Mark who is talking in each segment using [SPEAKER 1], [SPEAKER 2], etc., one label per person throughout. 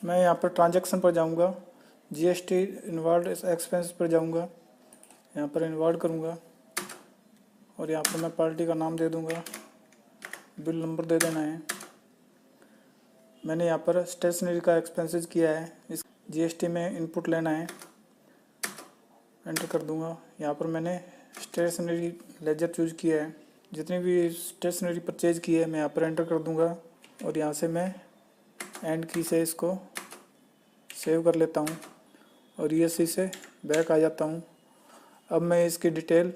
[SPEAKER 1] मैं यहाँ पर ट्रांजैक्शन पर जाऊँगा, जीएसटी इनवॉल्व एक्सपेंस पर जाऊँगा, यहाँ पर इनवॉल्व करूँगा और यहाँ पर मैं पार्टी का नाम दे दूँगा, बिल नंबर दे देना है। मैंने यहाँ पर स्टेशनरी का एक्सपेंसेस किया है, इस जीएसटी में इनपुट लेना है, एंटर कर दूँगा। यहाँ पर मैंने स्टेशनरी लेजर चूज किया है, जितनी भी स्टेशनरी परचेज की है मैं यहाँ पर एंटर कर दूँगा और यहाँ से मैं एंड की से इसको सेव कर लेता हूँ और ईएससी से बैक आ जाता हूँ। अब मैं इसकी डिटेल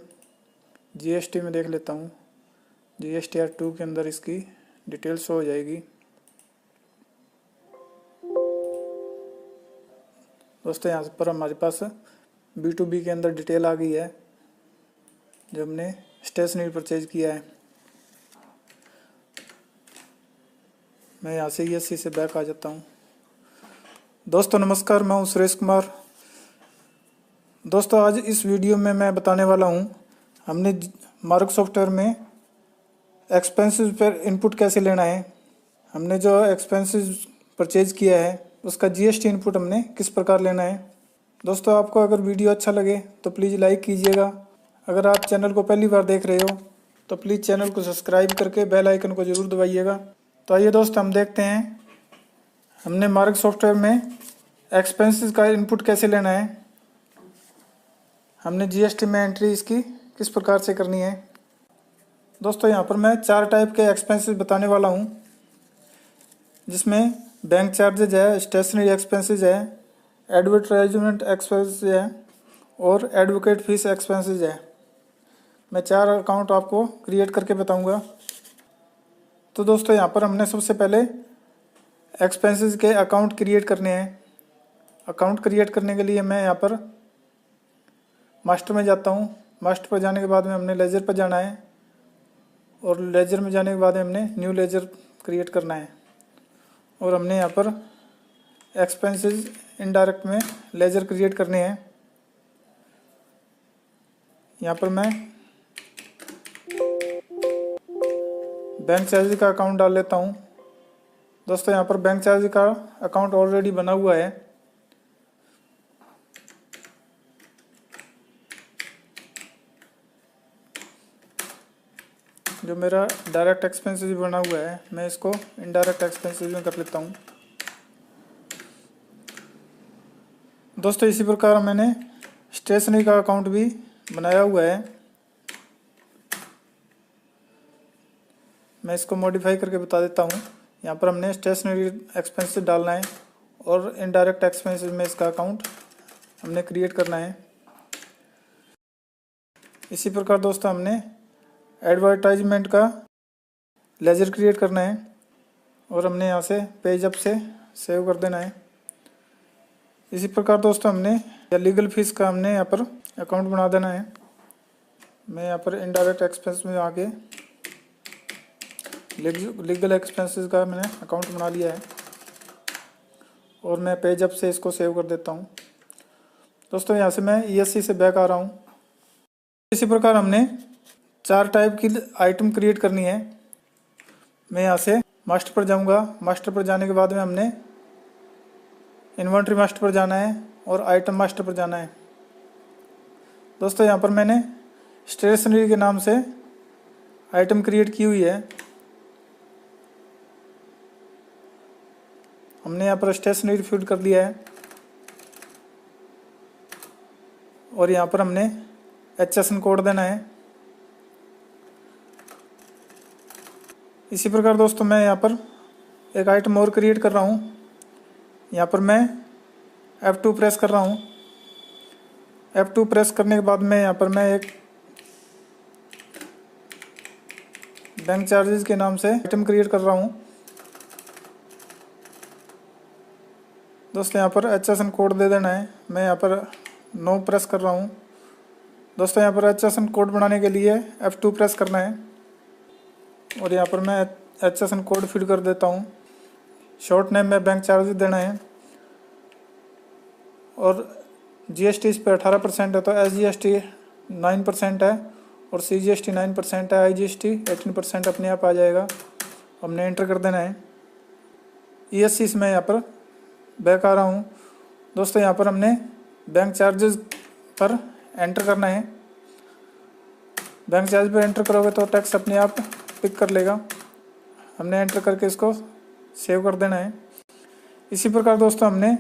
[SPEAKER 1] जीएसटी में देख लेता हूँ। GSTR2 के अंदर इसकी डिटेल शो हो जाएगी। दोस्तों यहाँ पर हमारे पास B2B के अंदर डिटेल आ गई है जो हमने स्टेशनरी परचेज किया है। मैं यहाँ से ईएससी से बैक आ जाता हूँ। दोस्तों नमस्कार, मैं हूँ सुरेश कुमार। दोस्तों आज इस वीडियो में मैं बताने वाला हूँ हमने मार्क सॉफ्टवेयर में एक्सपेंसेस पर इनपुट कैसे लेना है। हमने जो एक्सपेंसेस परचेज किया है उसका जीएसटी इनपुट हमने किस प्रकार लेना है। दोस्तों आपको अगर वीडियो अच्छा लगे तो प्लीज़ लाइक कीजिएगा। अगर आप चैनल को पहली बार देख रहे हो तो प्लीज़ चैनल को सब्सक्राइब करके बेल आइकन को ज़रूर दबाइएगा। तो आइए दोस्त हम देखते हैं हमने मार्क सॉफ्टवेयर में एक्सपेंसेस का इनपुट कैसे लेना है। हमने जीएसटी में एंट्री इसकी किस प्रकार से करनी है। दोस्तों यहाँ पर मैं 4 टाइप के एक्सपेंसेस बताने वाला हूँ, जिसमें बैंक चार्जेज है, स्टेशनरी एक्सपेंसेस है, एडवर्टाइजमेंट एक्सपेंसेस है और एडवोकेट फीस एक्सपेंसेस है। मैं 4 अकाउंट आपको क्रिएट करके बताऊँगा। तो दोस्तों यहाँ पर हमने सबसे पहले एक्सपेंसेस के अकाउंट क्रिएट करने हैं। अकाउंट क्रिएट करने के लिए मैं यहाँ पर मास्टर में जाता हूँ। मास्टर पर जाने के बाद में हमने लेजर पर जाना है और लेजर में जाने के बाद हमने न्यू लेजर क्रिएट करना है और हमने यहाँ पर एक्सपेंसेस इनडायरेक्ट में लेजर क्रिएट करने हैं। यहाँ पर मैं बैंक चार्ज का अकाउंट डाल लेता हूँ। दोस्तों यहाँ पर बैंक चार्ज का अकाउंट ऑलरेडी बना हुआ है। जो मेरा डायरेक्ट एक्सपेंसेस बना हुआ है मैं इसको इनडायरेक्ट एक्सपेंसेस में कर लेता हूँ। दोस्तों इसी प्रकार मैंने स्टेशनरी का अकाउंट भी बनाया हुआ है। मैं इसको मॉडिफाई करके बता देता हूँ। यहाँ पर हमने स्टेशनरी एक्सपेंसेस डालना है और इनडायरेक्ट एक्सपेंसेस में इसका अकाउंट हमने क्रिएट करना है। इसी प्रकार दोस्तों हमने एडवर्टाइजमेंट का लेजर क्रिएट करना है और हमने यहाँ से पेज अप से सेव कर देना है। इसी प्रकार दोस्तों हमने लीगल फीस का हमने यहाँ पर अकाउंट बना देना है। मैं यहाँ पर इनडायरेक्ट एक्सपेंस में आके लीगल एक्सपेंसेस का मैंने अकाउंट बना लिया है और मैं पेज अप से इसको सेव कर देता हूँ। दोस्तों यहाँ से मैं ईएससी से बैक आ रहा हूँ। इसी प्रकार हमने 4 टाइप की आइटम क्रिएट करनी है। मैं यहाँ से मास्टर पर जाऊँगा। मास्टर पर जाने के बाद में हमने इन्वेंट्री मास्टर पर जाना है और आइटम मास्टर पर जाना है। दोस्तों यहाँ पर मैंने स्टेशनरी के नाम से आइटम क्रिएट की हुई है। हमने यहाँ पर स्टेशनरी फिल कर लिया है और यहाँ पर हमने HSN कोड देना है। इसी प्रकार दोस्तों मैं यहाँ पर एक आइटम और क्रिएट कर रहा हूँ। यहाँ पर मैं F2 प्रेस कर रहा हूँ। F2 प्रेस करने के बाद में यहाँ पर मैं एक बैंक चार्जेस के नाम से आइटम क्रिएट कर रहा हूँ। दोस्तों यहाँ पर HSN कोड दे देना है। मैं यहाँ पर नो प्रेस कर रहा हूँ। दोस्तों यहाँ पर HSN कोड बनाने के लिए F2 प्रेस करना है और यहाँ पर मैं HSN कोड फिल कर देता हूँ। शॉर्ट नेम में बैंक चार्जेस देना है और GST इस पर 18% है तो SGST 9% है और CGST 9% है। IGST 18% अपने आप आ जाएगा। हमने एंटर कर देना है। ESC इसमें यहाँ पर बैक आ रहा हूँ। दोस्तों यहाँ पर हमने बैंक चार्जेस पर एंटर करना है। बैंक चार्ज पर एंटर करोगे तो टैक्स अपने आप पिक कर लेगा। हमने एंटर करके इसको सेव कर देना है। इसी प्रकार दोस्तों हमने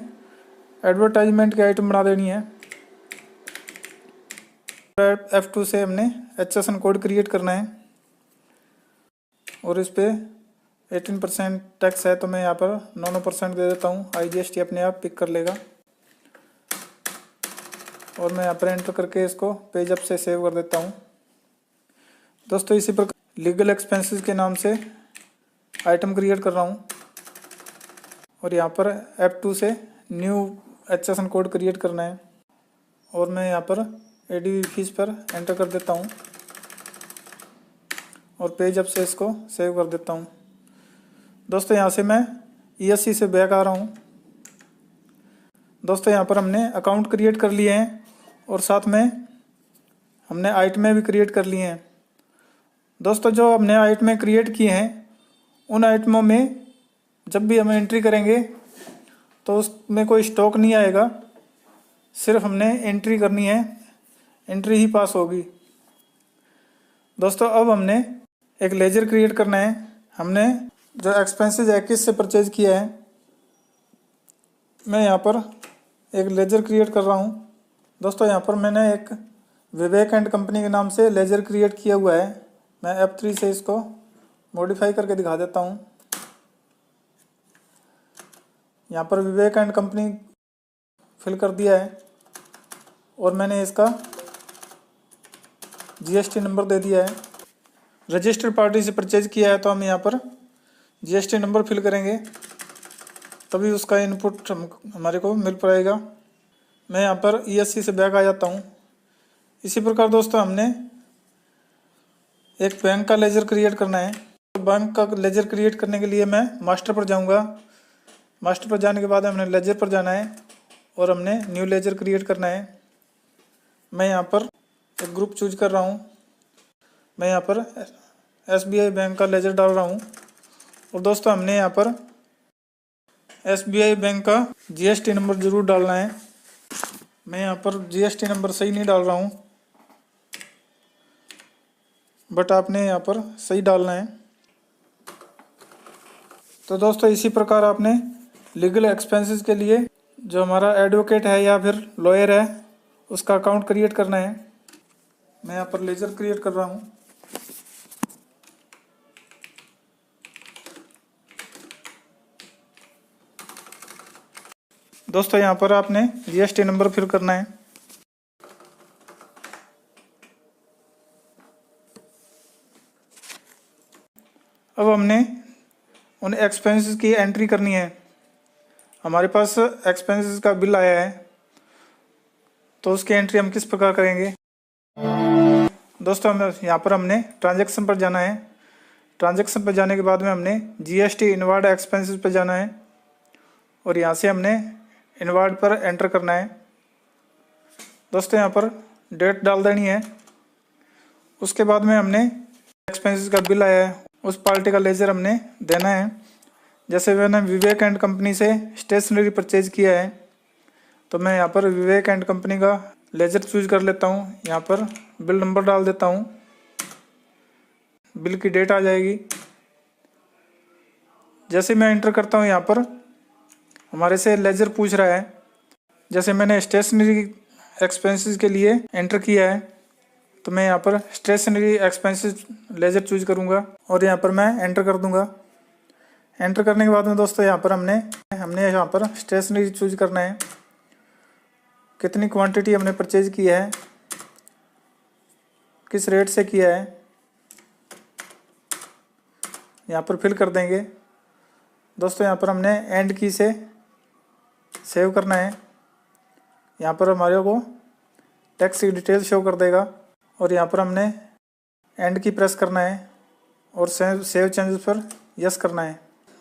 [SPEAKER 1] एडवर्टाइजमेंट की आइटम बना देनी है। F2 से हमने HSN कोड क्रिएट करना है और इस पर 18% टैक्स है तो मैं यहाँ पर 9% दे देता हूँ। IGST अपने आप पिक कर लेगा और मैं यहाँ पर एंटर करके इसको पेज अप से सेव कर देता हूँ। दोस्तों इसी प्रकार लीगल एक्सपेंसेस के नाम से आइटम क्रिएट कर रहा हूँ और यहाँ पर F2 से न्यू HSN कोड क्रिएट करना है और मैं यहाँ पर ADV फीस पर एंटर कर देता हूँ और पेज अप से इसको सेव कर देता हूँ। दोस्तों यहाँ से मैं ESC से बैक आ रहा हूँ। दोस्तों यहाँ पर हमने अकाउंट क्रिएट कर लिए हैं और साथ में हमने आइटमें भी क्रिएट कर लिए हैं। दोस्तों जो हमने आइटमें क्रिएट किए हैं उन आइटमों में जब भी हम एंट्री करेंगे तो उसमें कोई स्टॉक नहीं आएगा, सिर्फ हमने एंट्री करनी है, एंट्री ही पास होगी। दोस्तों अब हमने एक लेजर क्रिएट करना है। हमने जो एक्सपेंसेस 21 से परचेज किया है, मैं यहाँ पर एक लेजर क्रिएट कर रहा हूँ। दोस्तों यहाँ पर मैंने एक विवेक एंड कंपनी के नाम से लेजर क्रिएट किया हुआ है। मैं F3 से इसको मॉडिफाई करके दिखा देता हूँ। यहाँ पर विवेक एंड कंपनी फिल कर दिया है और मैंने इसका GST नंबर दे दिया है। रजिस्टर्ड पार्टी से परचेज किया है तो हम यहाँ पर GST नंबर फिल करेंगे, तभी उसका इनपुट हमारे को मिल पाएगा। मैं यहाँ पर ESC से बैक आ जाता हूँ। इसी प्रकार दोस्तों हमने एक बैंक का लेजर क्रिएट करना है। तो बैंक का लेजर क्रिएट करने के लिए मैं मास्टर पर जाऊँगा। मास्टर पर जाने के बाद हमने लेजर पर जाना है और हमने न्यू लेजर क्रिएट करना है। मैं यहाँ पर एक ग्रुप चूज कर रहा हूँ। मैं यहाँ पर SBI बैंक का लेजर डाल रहा हूँ और दोस्तों हमने यहाँ पर SBI बैंक का GST नंबर ज़रूर डालना है। मैं यहाँ पर GST नंबर सही नहीं डाल रहा हूँ, बट आपने यहाँ पर सही डालना है। तो दोस्तों इसी प्रकार आपने लीगल एक्सपेंसेस के लिए जो हमारा एडवोकेट है या फिर लॉयर है उसका अकाउंट क्रिएट करना है। मैं यहाँ पर लेजर क्रिएट कर रहा हूँ। दोस्तों यहाँ पर आपने GST नंबर फिल करना है। अब हमने उन एक्सपेंसेस की एंट्री करनी है। हमारे पास एक्सपेंसेस का बिल आया है तो उसकी एंट्री हम किस प्रकार करेंगे। दोस्तों हम यहाँ पर हमने ट्रांजैक्शन पर जाना है। ट्रांजैक्शन पर जाने के बाद में हमने GST इनवार्ड एक्सपेंसेस पर जाना है और यहाँ से हमने इनवार्ड पर एंटर करना है। दोस्तों यहाँ पर डेट डाल देनी है। उसके बाद में हमने एक्सपेंसेस का बिल आया है उस पार्टी का लेजर हमने देना है। जैसे मैंने विवेक एंड कंपनी से स्टेशनरी परचेज किया है तो मैं यहाँ पर विवेक एंड कंपनी का लेजर चूज कर लेता हूँ। यहाँ पर बिल नंबर डाल देता हूँ, बिल की डेट आ जाएगी। जैसे मैं एंटर करता हूँ यहाँ पर हमारे से लेजर पूछ रहा है। जैसे मैंने स्टेशनरी एक्सपेंसेस के लिए एंटर किया है तो मैं यहाँ पर स्टेशनरी एक्सपेंसेस लेजर चूज करूँगा और यहाँ पर मैं एंटर कर दूँगा। एंटर करने के बाद में दोस्तों यहाँ पर हमने यहाँ पर स्टेशनरी चूज करना है। कितनी क्वांटिटी हमने परचेज की है, किस रेट से किया है, यहाँ पर फिल कर देंगे। दोस्तों यहाँ पर हमने एंड की से सेव करना है। यहाँ पर हमारे को टैक्स की डिटेल शो कर देगा और यहाँ पर हमने एंड की प्रेस करना है और सेव चेंजेस पर यस करना है।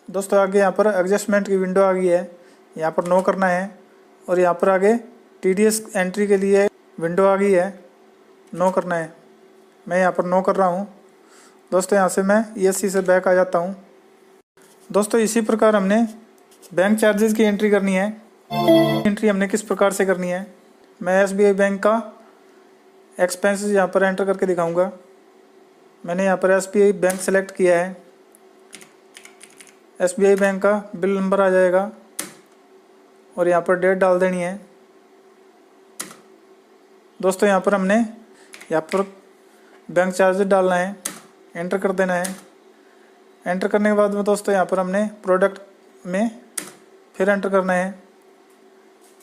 [SPEAKER 1] दोस्तों आगे यहाँ पर एडजस्टमेंट की विंडो आ गई है, यहाँ पर नो करना है और यहाँ पर आगे TDS एंट्री के लिए विंडो आ गई है, नो करना है। मैं यहाँ पर नो कर रहा हूँ। दोस्तों यहाँ से मैं ESC से बैक आ जाता हूँ। दोस्तों इसी प्रकार हमने बैंक चार्जेस की एंट्री करनी है। एंट्री हमने किस प्रकार से करनी है, मैं SBI बैंक का एक्सपेंसेस यहाँ पर एंटर करके दिखाऊंगा। मैंने यहाँ पर SBI बैंक सेलेक्ट किया है। SBI बैंक का बिल नंबर आ जाएगा और यहाँ पर डेट डाल देनी है। दोस्तों यहाँ पर हमने यहाँ पर बैंक चार्जेस डालना है, एंटर कर देना है। एंटर करने के बाद में दोस्तों यहाँ पर हमने प्रोडक्ट में फिर एंटर करना है।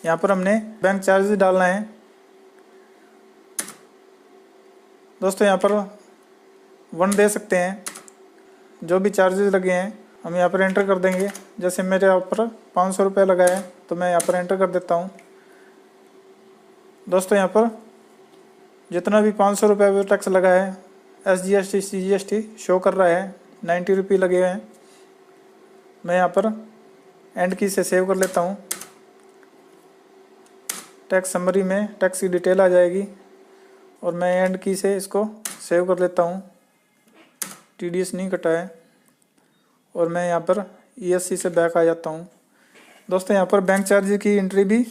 [SPEAKER 1] यहाँ पर हमने बैंक चार्जेस डालना है। दोस्तों यहाँ पर 1 दे सकते हैं, जो भी चार्जेस लगे हैं हम यहाँ पर एंटर कर देंगे। जैसे मेरे यहाँ पर 500 रुपये लगा है तो मैं यहाँ पर एंटर कर देता हूँ। दोस्तों यहाँ पर जितना भी 500 रुपये पर टैक्स लगा है, SGST CGST शो कर रहा है, 90 रुपये लगे हुए हैं। मैं यहाँ पर एंड की से सेव कर लेता हूँ। टैक्स समरी में टैक्स की डिटेल आ जाएगी और मैं एंड की से इसको सेव कर लेता हूँ। TDS नहीं कटा है और मैं यहाँ पर ESC से बैक आ जाता हूँ। दोस्तों यहाँ पर बैंक चार्ज की एंट्री भी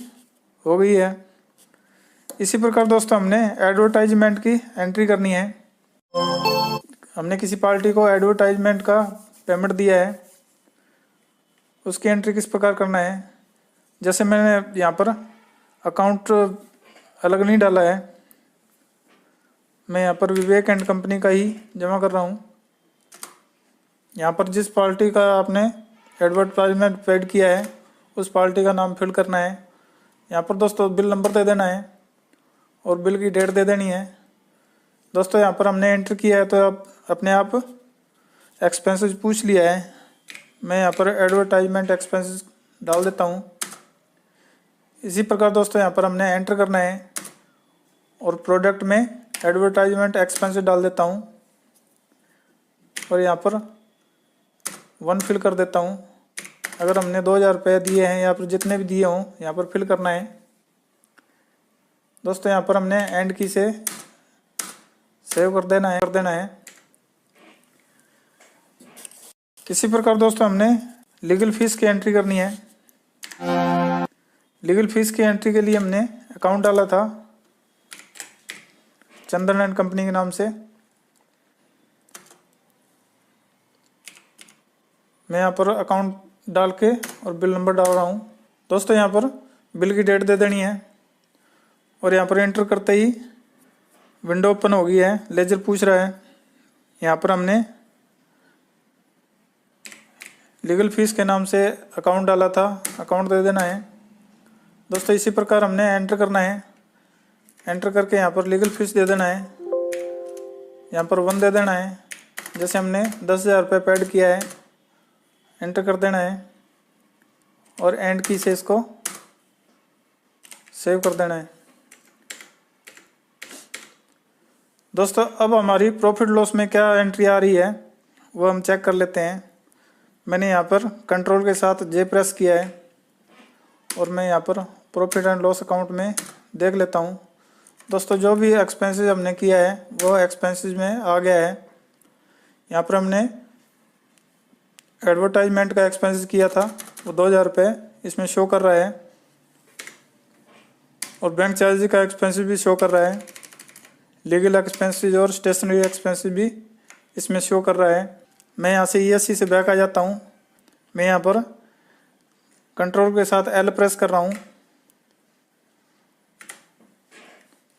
[SPEAKER 1] हो गई है। इसी प्रकार दोस्तों हमने एडवर्टाइजमेंट की एंट्री करनी है। हमने किसी पार्टी को एडवर्टाइजमेंट का पेमेंट दिया है, उसकी एंट्री किस प्रकार करना है। जैसे मैंने यहाँ पर अकाउंट अलग नहीं डाला है, मैं यहाँ पर विवेक एंड कंपनी का ही जमा कर रहा हूँ। यहाँ पर जिस पार्टी का आपने एडवर्टाइजमेंट पेड किया है उस पार्टी का नाम फिल करना है। यहाँ पर दोस्तों बिल नंबर दे देना है और बिल की डेट दे देनी है। दोस्तों यहाँ पर हमने एंटर किया है तो अब अपने आप एक्सपेंसेस पूछ लिया है। मैं यहाँ पर एडवर्टाइजमेंट एक्सपेंसेस डाल देता हूँ। इसी प्रकार दोस्तों यहाँ पर हमने एंटर करना है और प्रोडक्ट में एडवर्टाइजमेंट एक्सपेंसेस डाल देता हूँ और यहाँ पर 1 फिल कर देता हूँ। अगर हमने 2000 रुपये दिए हैं या फिर जितने भी दिए हों यहाँ पर फिल करना है। दोस्तों यहाँ पर हमने एंड की से सेव कर देना है। किसी प्रकार दोस्तों हमने लीगल फीस की एंट्री करनी है। लीगल फीस की एंट्री के लिए हमने अकाउंट डाला था चंदन एंड कंपनी के नाम से। मैं यहाँ पर अकाउंट डाल के और बिल नंबर डाल रहा हूँ। दोस्तों यहाँ पर बिल की डेट दे देनी है और यहाँ पर एंटर करते ही विंडो ओपन हो गई है, लेजर पूछ रहा है। यहाँ पर हमने लीगल फीस के नाम से अकाउंट डाला था, अकाउंट दे देना है। दोस्तों इसी प्रकार हमने एंटर करना है। एंटर करके यहाँ पर लीगल फीस दे देना है, यहाँ पर 1 दे देना है। जैसे हमने 10,000 रुपये पेड किया है, एंटर कर देना है और एंड की से इसको सेव कर देना है। दोस्तों अब हमारी प्रॉफिट लॉस में क्या एंट्री आ रही है वो हम चेक कर लेते हैं। मैंने यहाँ पर कंट्रोल के साथ J प्रेस किया है और मैं यहाँ पर प्रॉफिट एंड लॉस अकाउंट में देख लेता हूँ। दोस्तों जो भी एक्सपेंसेस हमने किया है वो एक्सपेंसेस में आ गया है। यहाँ पर हमने एडवर्टाइजमेंट का एक्सपेंसेस किया था वो 2000 रुपये इसमें शो कर रहा है और बैंक चार्ज का एक्सपेंसेस भी शो कर रहा है। लीगल एक्सपेंसेस और स्टेशनरी एक्सपेंसेस भी इसमें शो कर रहा है। मैं यहाँ से ESC से बैक आ जाता हूँ। मैं यहाँ पर कंट्रोल के साथ L प्रेस कर रहा हूँ।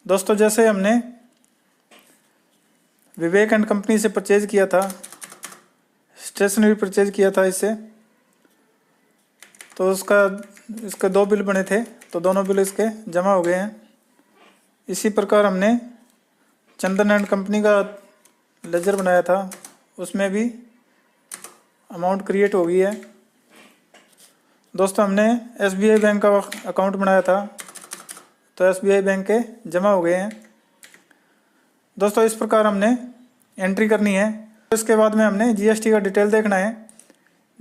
[SPEAKER 1] दोस्तों जैसे हमने विवेक एंड कंपनी से परचेज किया था, स्टेशनरी परचेज किया था इससे, तो इसके 2 बिल बने थे तो दोनों बिल इसके जमा हो गए हैं। इसी प्रकार हमने चंदन एंड कंपनी का लेजर बनाया था, उसमें भी अमाउंट क्रिएट हो गई है। दोस्तों हमने SBI बैंक का अकाउंट बनाया था तो SBI बैंक के जमा हो गए हैं। दोस्तों इस प्रकार हमने एंट्री करनी है। इसके बाद में हमने GST का डिटेल देखना है।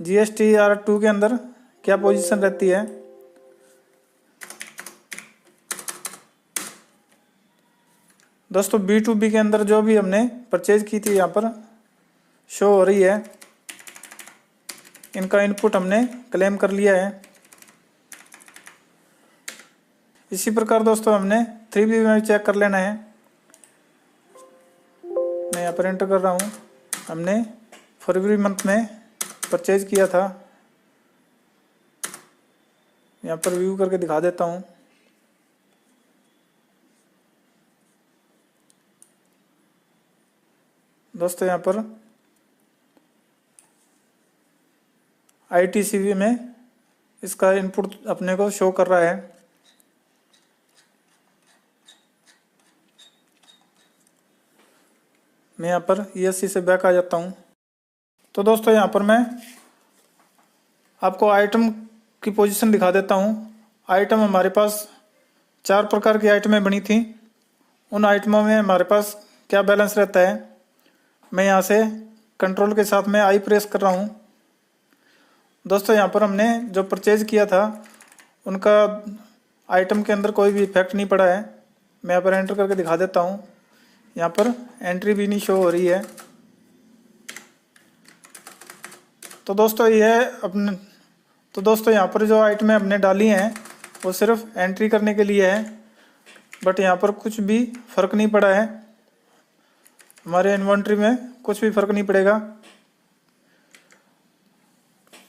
[SPEAKER 1] GST R2 के अंदर क्या पोजीशन रहती है। दोस्तों B2B के अंदर जो भी हमने परचेज की थी यहाँ पर शो हो रही है। इनका इनपुट हमने क्लेम कर लिया है। इसी प्रकार दोस्तों हमने 3B में चेक कर लेना है। मैं यहाँ पर एंटर कर रहा हूँ। हमने फरवरी मंथ में परचेज किया था। यहाँ पर व्यू करके दिखा देता हूँ। दोस्तों यहाँ पर ITCV में इसका इनपुट अपने को शो कर रहा है। मैं यहाँ पर ESC से बैक आ जाता हूँ। तो दोस्तों यहाँ पर मैं आपको आइटम की पोजीशन दिखा देता हूँ। आइटम हमारे पास 4 प्रकार की आइटमें बनी थी। उन आइटमों में हमारे पास क्या बैलेंस रहता है, मैं यहाँ से कंट्रोल के साथ में आई प्रेस कर रहा हूँ। दोस्तों यहाँ पर हमने जो परचेज किया था उनका आइटम के अंदर कोई भी इफेक्ट नहीं पड़ा है। मैं यहाँ पर एंटर करके दिखा देता हूँ। यहाँ पर एंट्री भी नहीं शो हो रही है। तो दोस्तों यहाँ पर जो आइटमें हमने डाली हैं वो सिर्फ एंट्री करने के लिए है, बट यहाँ पर कुछ भी फर्क नहीं पड़ा है। हमारे इन्वेंट्री में कुछ भी फर्क नहीं पड़ेगा।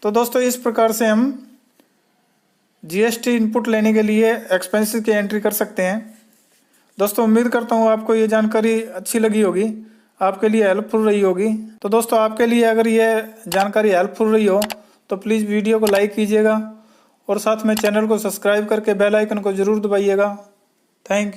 [SPEAKER 1] तो दोस्तों इस प्रकार से हम GST इनपुट लेने के लिए एक्सपेंसेस की एंट्री कर सकते हैं। दोस्तों उम्मीद करता हूँ आपको ये जानकारी अच्छी लगी होगी, आपके लिए हेल्पफुल रही होगी। तो दोस्तों आपके लिए अगर ये जानकारी हेल्पफुल रही हो तो प्लीज़ वीडियो को लाइक कीजिएगा और साथ में चैनल को सब्सक्राइब करके बेल आइकन को ज़रूर दबाइएगा। Thank you.